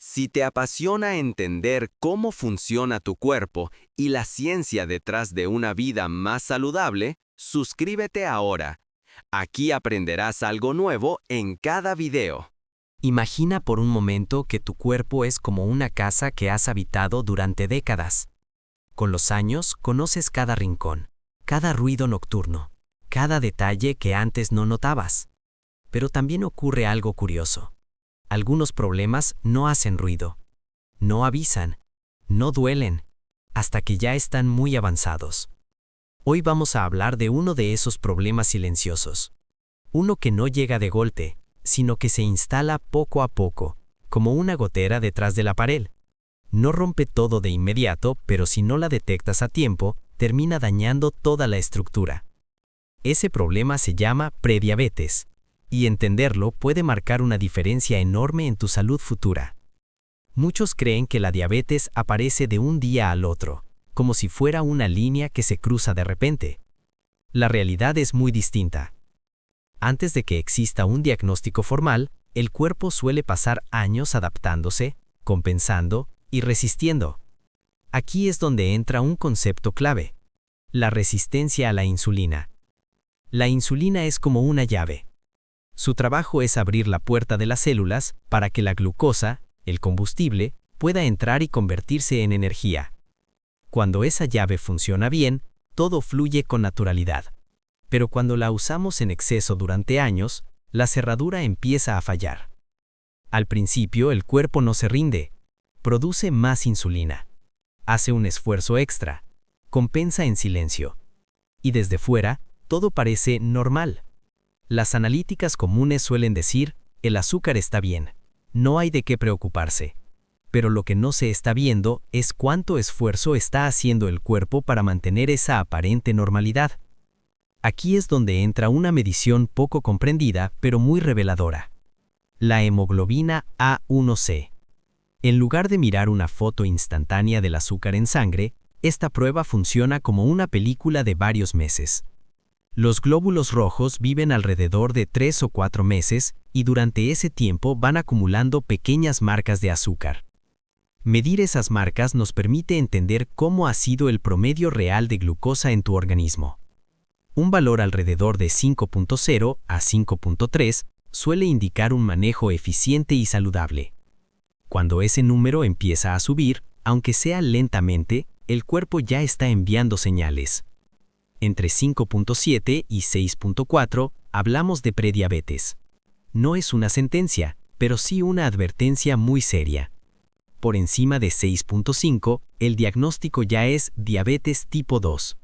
Si te apasiona entender cómo funciona tu cuerpo y la ciencia detrás de una vida más saludable, suscríbete ahora. Aquí aprenderás algo nuevo en cada video. Imagina por un momento que tu cuerpo es como una casa que has habitado durante décadas. Con los años, conoces cada rincón, cada ruido nocturno, cada detalle que antes no notabas. Pero también ocurre algo curioso. Algunos problemas no hacen ruido, no avisan, no duelen, hasta que ya están muy avanzados. Hoy vamos a hablar de uno de esos problemas silenciosos. Uno que no llega de golpe, sino que se instala poco a poco, como una gotera detrás de la pared. No rompe todo de inmediato, pero si no la detectas a tiempo, termina dañando toda la estructura. Ese problema se llama prediabetes, y entenderlo puede marcar una diferencia enorme en tu salud futura. Muchos creen que la diabetes aparece de un día al otro, como si fuera una línea que se cruza de repente. La realidad es muy distinta. Antes de que exista un diagnóstico formal, el cuerpo suele pasar años adaptándose, compensando y resistiendo. Aquí es donde entra un concepto clave: la resistencia a la insulina. La insulina es como una llave. Su trabajo es abrir la puerta de las células para que la glucosa, el combustible, pueda entrar y convertirse en energía. Cuando esa llave funciona bien, todo fluye con naturalidad. Pero cuando la usamos en exceso durante años, la cerradura empieza a fallar. Al principio el cuerpo no se rinde, produce más insulina, hace un esfuerzo extra, compensa en silencio. Y desde fuera, todo parece normal. Las analíticas comunes suelen decir: el azúcar está bien, no hay de qué preocuparse. Pero lo que no se está viendo es cuánto esfuerzo está haciendo el cuerpo para mantener esa aparente normalidad. Aquí es donde entra una medición poco comprendida, pero muy reveladora: la hemoglobina A1C. En lugar de mirar una foto instantánea del azúcar en sangre, esta prueba funciona como una película de varios meses. Los glóbulos rojos viven alrededor de 3 o 4 meses y durante ese tiempo van acumulando pequeñas marcas de azúcar. Medir esas marcas nos permite entender cómo ha sido el promedio real de glucosa en tu organismo. Un valor alrededor de 5.0 a 5.3 suele indicar un manejo eficiente y saludable. Cuando ese número empieza a subir, aunque sea lentamente, el cuerpo ya está enviando señales. Entre 5.7 y 6.4 hablamos de prediabetes. No es una sentencia, pero sí una advertencia muy seria. Por encima de 6.5, el diagnóstico ya es diabetes tipo 2.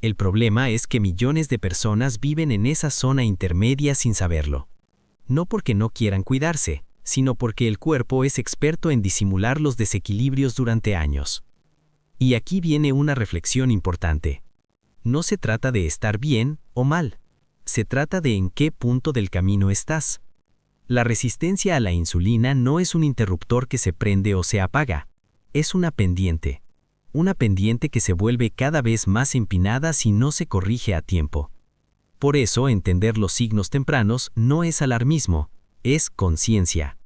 El problema es que millones de personas viven en esa zona intermedia sin saberlo. No porque no quieran cuidarse, sino porque el cuerpo es experto en disimular los desequilibrios durante años. Y aquí viene una reflexión importante. No se trata de estar bien o mal, se trata de en qué punto del camino estás. La resistencia a la insulina no es un interruptor que se prende o se apaga, es una pendiente que se vuelve cada vez más empinada si no se corrige a tiempo. Por eso, entender los signos tempranos no es alarmismo, es conciencia.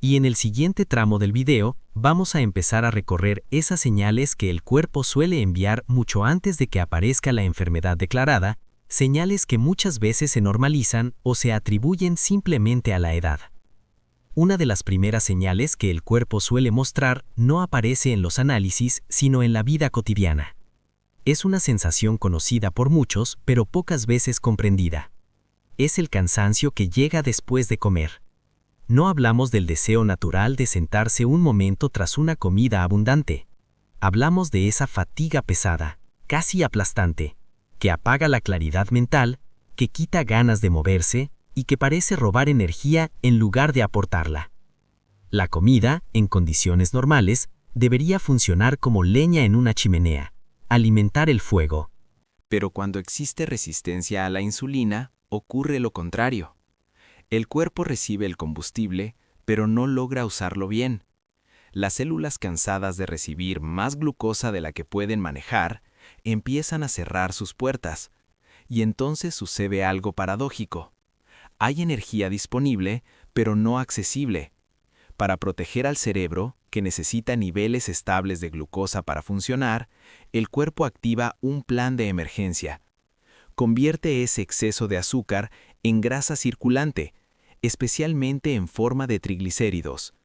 Y en el siguiente tramo del video, vamos a empezar a recorrer esas señales que el cuerpo suele enviar mucho antes de que aparezca la enfermedad declarada, señales que muchas veces se normalizan o se atribuyen simplemente a la edad. Una de las primeras señales que el cuerpo suele mostrar no aparece en los análisis, sino en la vida cotidiana. Es una sensación conocida por muchos, pero pocas veces comprendida. Es el cansancio que llega después de comer. No hablamos del deseo natural de sentarse un momento tras una comida abundante. Hablamos de esa fatiga pesada, casi aplastante, que apaga la claridad mental, que quita ganas de moverse y que parece robar energía en lugar de aportarla. La comida, en condiciones normales, debería funcionar como leña en una chimenea, alimentar el fuego. Pero cuando existe resistencia a la insulina, ocurre lo contrario. El cuerpo recibe el combustible, pero no logra usarlo bien. Las células, cansadas de recibir más glucosa de la que pueden manejar, empiezan a cerrar sus puertas. Y entonces sucede algo paradójico. Hay energía disponible, pero no accesible. Para proteger al cerebro, que necesita niveles estables de glucosa para funcionar, el cuerpo activa un plan de emergencia. Convierte ese exceso de azúcar en grasa circulante, especialmente en forma de triglicéridos.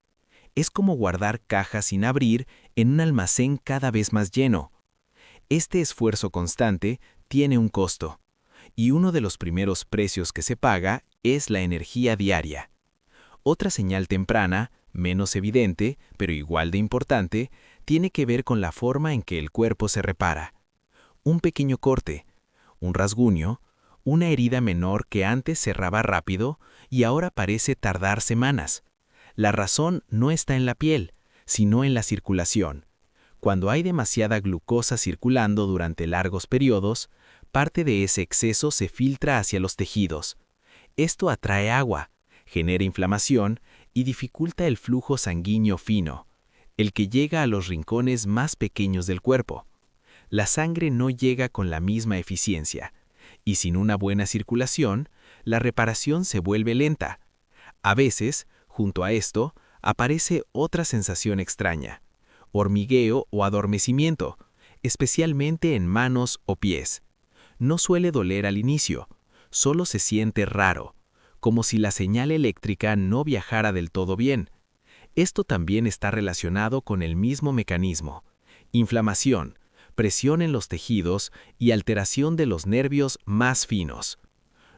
Es como guardar cajas sin abrir en un almacén cada vez más lleno. Este esfuerzo constante tiene un costo, y uno de los primeros precios que se paga es la energía diaria. Otra señal temprana, menos evidente, pero igual de importante, tiene que ver con la forma en que el cuerpo se repara. Un pequeño corte, un rasguño, una herida menor que antes cerraba rápido y ahora parece tardar semanas. La razón no está en la piel, sino en la circulación. Cuando hay demasiada glucosa circulando durante largos periodos, parte de ese exceso se filtra hacia los tejidos. Esto atrae agua, genera inflamación y dificulta el flujo sanguíneo fino, el que llega a los rincones más pequeños del cuerpo. La sangre no llega con la misma eficiencia, y sin una buena circulación, la reparación se vuelve lenta. A veces, junto a esto, aparece otra sensación extraña: hormigueo o adormecimiento, especialmente en manos o pies. No suele doler al inicio, solo se siente raro, como si la señal eléctrica no viajara del todo bien. Esto también está relacionado con el mismo mecanismo: inflamación, presión en los tejidos y alteración de los nervios más finos.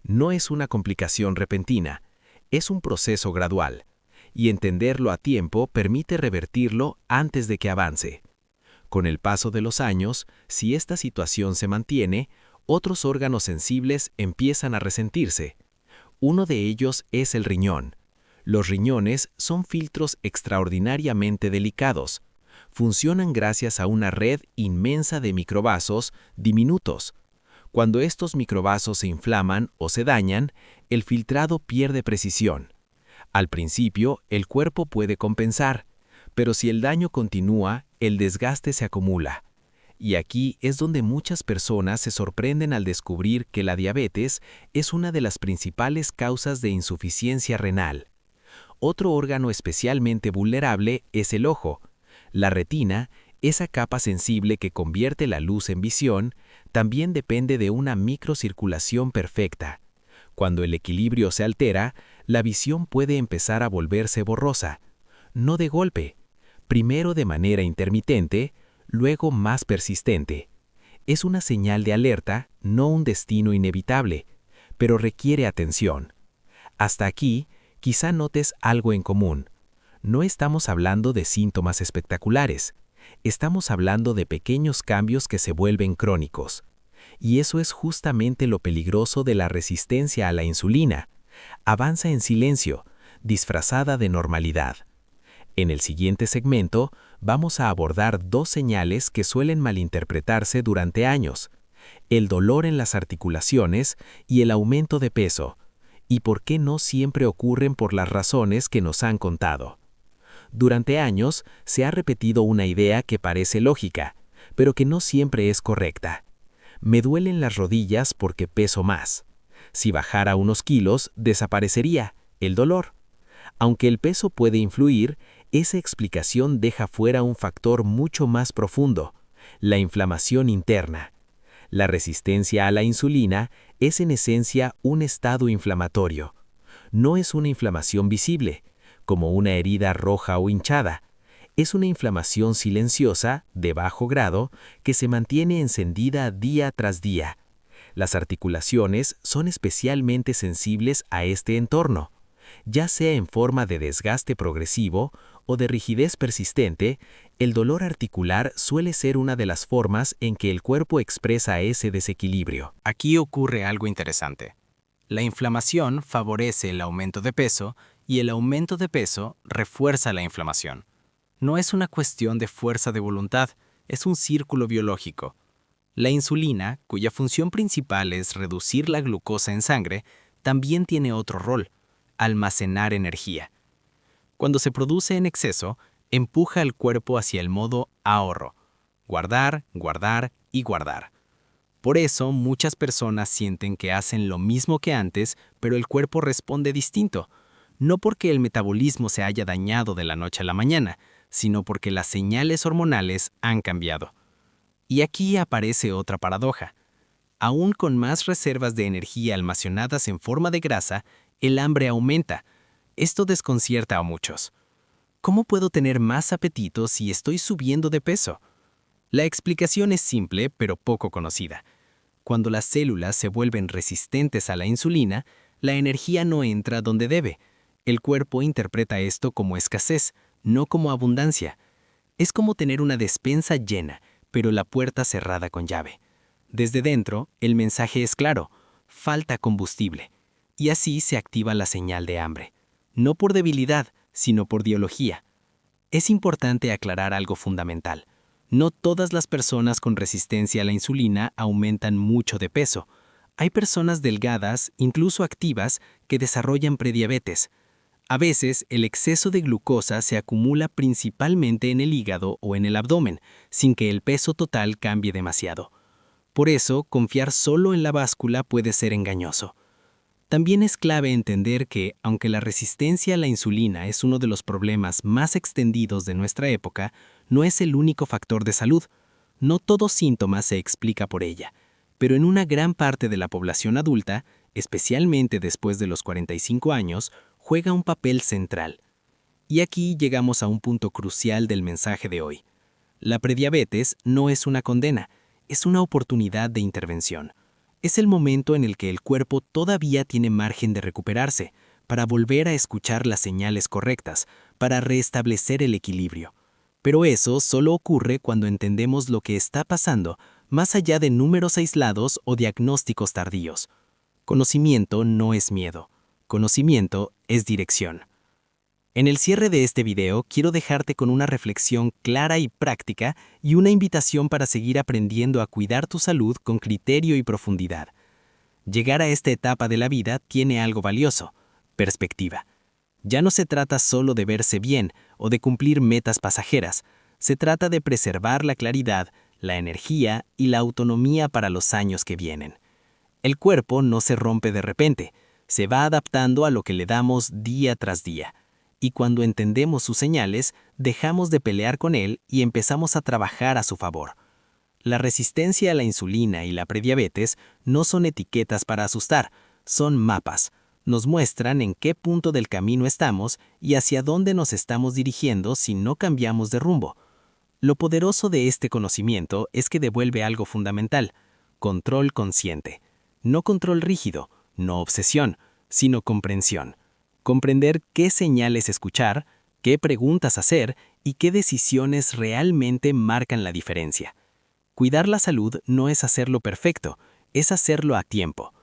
No es una complicación repentina, es un proceso gradual, y entenderlo a tiempo permite revertirlo antes de que avance. Con el paso de los años, si esta situación se mantiene, otros órganos sensibles empiezan a resentirse. Uno de ellos es el riñón. Los riñones son filtros extraordinariamente delicados. Funcionan gracias a una red inmensa de microvasos diminutos. Cuando estos microvasos se inflaman o se dañan, el filtrado pierde precisión. Al principio, el cuerpo puede compensar, pero si el daño continúa, el desgaste se acumula. Y aquí es donde muchas personas se sorprenden al descubrir que la diabetes es una de las principales causas de insuficiencia renal. Otro órgano especialmente vulnerable es el ojo. La retina, esa capa sensible que convierte la luz en visión, también depende de una microcirculación perfecta. Cuando el equilibrio se altera, la visión puede empezar a volverse borrosa. No de golpe, primero de manera intermitente, luego más persistente. Es una señal de alerta, no un destino inevitable, pero requiere atención. Hasta aquí, quizá notes algo en común. No estamos hablando de síntomas espectaculares, estamos hablando de pequeños cambios que se vuelven crónicos. Y eso es justamente lo peligroso de la resistencia a la insulina. Avanza en silencio, disfrazada de normalidad. En el siguiente segmento, vamos a abordar dos señales que suelen malinterpretarse durante años: el dolor en las articulaciones y el aumento de peso, y por qué no siempre ocurren por las razones que nos han contado. Durante años se ha repetido una idea que parece lógica, pero que no siempre es correcta. Me duelen las rodillas porque peso más. Si bajara unos kilos, desaparecería el dolor. Aunque el peso puede influir, esa explicación deja fuera un factor mucho más profundo: la inflamación interna. La resistencia a la insulina es en esencia un estado inflamatorio. No es una inflamación visible, como una herida roja o hinchada. Es una inflamación silenciosa, de bajo grado, que se mantiene encendida día tras día. Las articulaciones son especialmente sensibles a este entorno. Ya sea en forma de desgaste progresivo o de rigidez persistente, el dolor articular suele ser una de las formas en que el cuerpo expresa ese desequilibrio. Aquí ocurre algo interesante. La inflamación favorece el aumento de peso y el aumento de peso refuerza la inflamación. No es una cuestión de fuerza de voluntad, es un círculo biológico. La insulina, cuya función principal es reducir la glucosa en sangre, también tiene otro rol: almacenar energía. Cuando se produce en exceso, empuja al cuerpo hacia el modo ahorro: guardar, guardar y guardar. Por eso muchas personas sienten que hacen lo mismo que antes, pero el cuerpo responde distinto. no porque el metabolismo se haya dañado de la noche a la mañana, sino porque las señales hormonales han cambiado. Y aquí aparece otra paradoja. Aún con más reservas de energía almacenadas en forma de grasa, el hambre aumenta. Esto desconcierta a muchos. ¿Cómo puedo tener más apetito si estoy subiendo de peso? La explicación es simple, pero poco conocida. Cuando las células se vuelven resistentes a la insulina, la energía no entra donde debe. El cuerpo interpreta esto como escasez, no como abundancia. Es como tener una despensa llena, pero la puerta cerrada con llave. Desde dentro, el mensaje es claro: falta combustible. Y así se activa la señal de hambre. No por debilidad, sino por biología. Es importante aclarar algo fundamental. No todas las personas con resistencia a la insulina aumentan mucho de peso. Hay personas delgadas, incluso activas, que desarrollan prediabetes. A veces, el exceso de glucosa se acumula principalmente en el hígado o en el abdomen, sin que el peso total cambie demasiado. Por eso, confiar solo en la báscula puede ser engañoso. También es clave entender que, aunque la resistencia a la insulina es uno de los problemas más extendidos de nuestra época, no es el único factor de salud. No todo síntoma se explica por ella, pero en una gran parte de la población adulta, especialmente después de los 45 años, juega un papel central. Y aquí llegamos a un punto crucial del mensaje de hoy. La prediabetes no es una condena, es una oportunidad de intervención. Es el momento en el que el cuerpo todavía tiene margen de recuperarse, para volver a escuchar las señales correctas, para restablecer el equilibrio. Pero eso solo ocurre cuando entendemos lo que está pasando, más allá de números aislados o diagnósticos tardíos. Conocimiento no es miedo. Conocimiento es dirección. En el cierre de este video quiero dejarte con una reflexión clara y práctica y una invitación para seguir aprendiendo a cuidar tu salud con criterio y profundidad. Llegar a esta etapa de la vida tiene algo valioso: perspectiva. Ya no se trata solo de verse bien o de cumplir metas pasajeras, se trata de preservar la claridad, la energía y la autonomía para los años que vienen. El cuerpo no se rompe de repente, se va adaptando a lo que le damos día tras día. Y cuando entendemos sus señales, dejamos de pelear con él y empezamos a trabajar a su favor. La resistencia a la insulina y la prediabetes no son etiquetas para asustar, son mapas. Nos muestran en qué punto del camino estamos y hacia dónde nos estamos dirigiendo si no cambiamos de rumbo. Lo poderoso de este conocimiento es que devuelve algo fundamental: control consciente. No control rígido, no obsesión, sino comprensión. Comprender qué señales escuchar, qué preguntas hacer y qué decisiones realmente marcan la diferencia. Cuidar la salud no es hacerlo perfecto, es hacerlo a tiempo.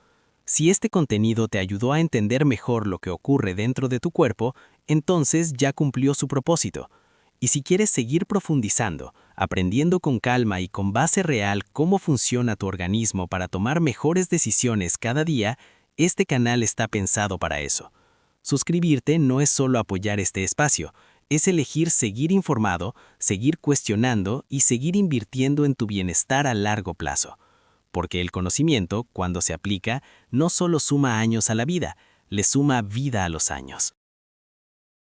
Si este contenido te ayudó a entender mejor lo que ocurre dentro de tu cuerpo, entonces ya cumplió su propósito. Y si quieres seguir profundizando, aprendiendo con calma y con base real cómo funciona tu organismo para tomar mejores decisiones cada día, este canal está pensado para eso. Suscribirte no es solo apoyar este espacio, es elegir seguir informado, seguir cuestionando y seguir invirtiendo en tu bienestar a largo plazo. Porque el conocimiento, cuando se aplica, no solo suma años a la vida, le suma vida a los años.